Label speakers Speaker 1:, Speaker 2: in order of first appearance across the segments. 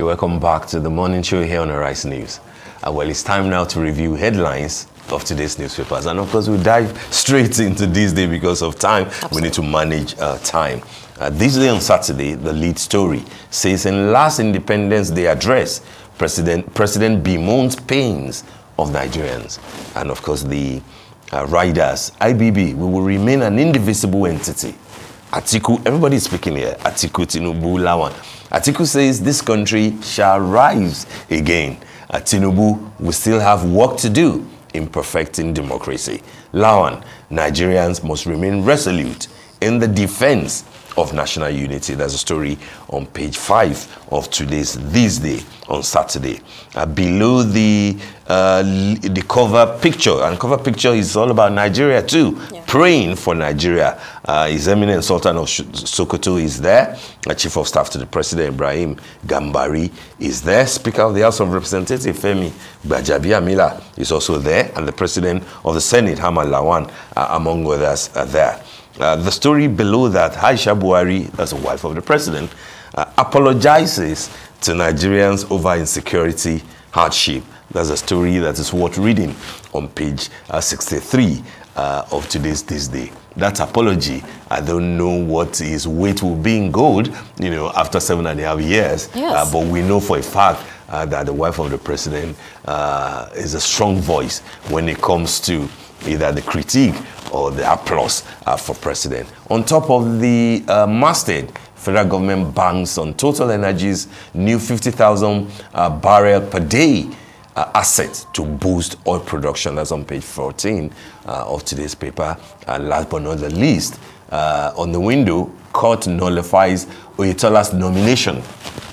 Speaker 1: You're welcome back to the morning show here on Arise News. Well, it's time now to review headlines of today's newspapers. And of course, we'll dive straight into this day because of time. Absolutely. We need to manage time. This day on Saturday, the lead story says in last Independence Day address, President Bemoans pains of Nigerians. And of course, the riders, IBB, we will remain an indivisible entity. Atiku, everybody is speaking here. Atiku, Tinubu, Lawan. Atiku says this country shall rise again. Tinubu will still have work to do in perfecting democracy. Lawan, Nigerians must remain resolute in the defense of national unity. There's a story on page 5 of today's This Day on Saturday. Below the cover picture, and cover picture is all about Nigeria too. Yeah. Praying for Nigeria. His Eminent Sultan of Sokoto is there. Chief of Staff to the President Ibrahim Gambari is there. Speaker of the House of Representatives Femi Gbajabiamila is also there, and the President of the Senate Hamad Lawan, among others, are there. The story below that, Aisha Buhari, that's the wife of the president, apologizes to Nigerians over insecurity, hardship. That's a story that is worth reading on page 63 of today's This Day. That apology, I don't know what his weight will be in gold, you know, after 7.5 years. Yes. But we know for a fact that the wife of the president is a strong voice when it comes to either the critique or the applause for president. On top of the masthead, federal government banks on Total Energies' new 50,000 barrel per day asset to boost oil production. That's on page 14 of today's paper. And last but not the least, on the window, court nullifies Oyetola's nomination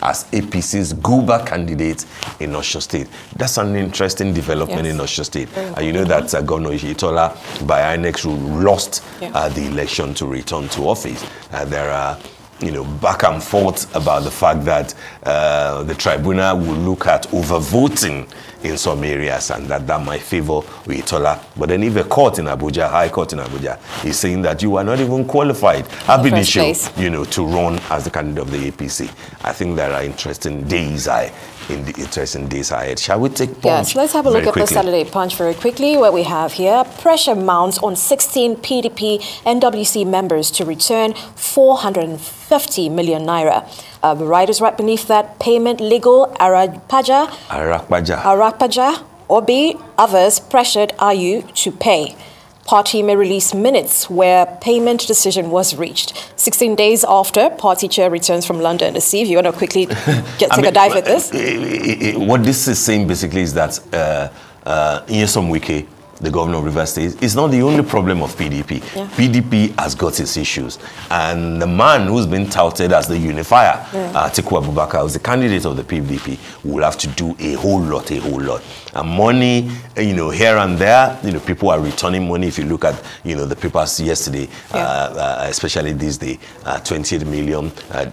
Speaker 1: as APC's Guba candidate in Osho State. That's an interesting development in Osho State. You know that Governor Oyetola, by INEC rule, lost the election to return to office. There are, you know, back and forth about the fact that the tribunal will look at overvoting in some areas, and that might favor Oyetola. But then if a court in Abuja, High Court in Abuja, is saying that you are not even qualified, ab initio, you know, to run as the candidate of the APC, I think there are interesting days ahead. Shall we take Punch?
Speaker 2: Yes, let's have a look at the Saturday Punch very quickly, where we have here, pressure mounts on 16 PDP NWC members to return 450 million naira. The riders right beneath that, payment legal, Arakpaja, Obi, others pressured RU to pay. Party may release minutes where payment decision was reached. 16 days after, party chair returns from London. Steve, you want to quickly take a dive at this?
Speaker 1: What this is saying basically is that Nyesom Wike, the governor of Rivers State, is not the only problem of PDP. Yeah. PDP has got its issues. And the man who's been touted as the unifier, Atiku Abubakar, who's the candidate of the PDP, will have to do a whole lot. And money, you know, here and there, you know, people are returning money. If you look at, you know, the papers yesterday, especially this day, 28 million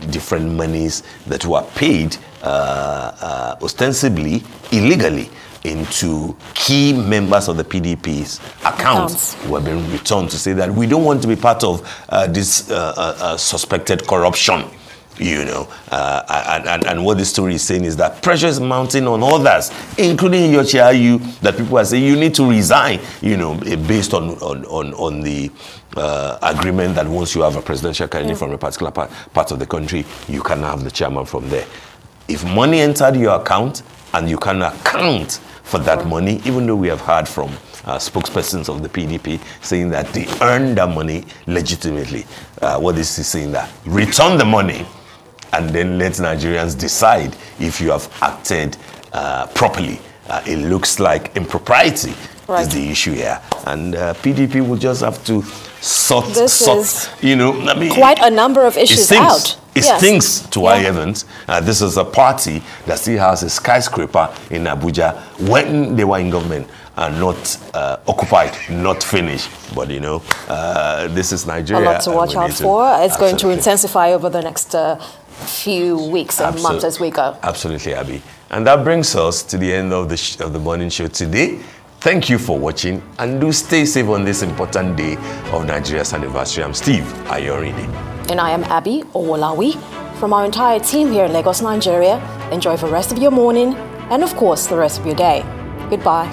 Speaker 1: different monies that were paid ostensibly, illegally, into key members of the PDP's accounts were being returned to say that we don't want to be part of this suspected corruption, you know. And what this story is saying is that pressure is mounting on others, including your chair, that people are saying you need to resign, you know, based on the agreement that once you have a presidential candidate from a particular part of the country, you can have the chairman from there. If money entered your account and you can account for that money, even though we have heard from spokespersons of the PDP saying that they earned that money legitimately. What this is saying that return the money and then let Nigerians decide if you have acted properly. It looks like impropriety is the issue here. And PDP will just have to sort, you know, I mean,
Speaker 2: quite a number of issues out.
Speaker 1: It stinks to high heavens. This is a party that still has a skyscraper in Abuja when they were in government and not occupied, not finished. But, you know, this is Nigeria.
Speaker 2: A lot to watch out for. It's going to intensify over the next few weeks and months as we go. Absolutely,
Speaker 1: Abby. And that brings us to the end of the morning show today. Thank you for watching, and do stay safe on this important day of Nigeria's anniversary. I'm Steve Ayorinde.
Speaker 2: And I am Abby Owolawi. From our entire team here in Lagos, Nigeria, enjoy the rest of your morning and, of course, the rest of your day. Goodbye.